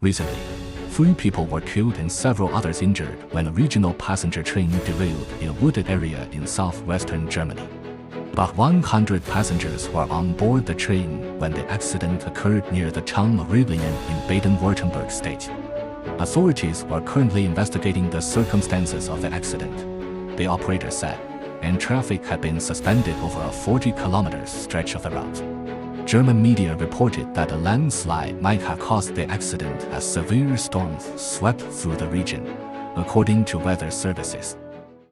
Recently, 3 people were killed and several others injured when a regional passenger train derailed in a wooded area in southwestern Germany. About 100 passengers were on board the train when the accident occurred near the town of Reutlingen in Baden-Württemberg state. Authorities were currently investigating the circumstances of the accident, the operator said, and traffic had been suspended over a 40-kilometer stretch of the route. German media reported that a landslide might have caused the accident as severe storms swept through the region, according to weather services.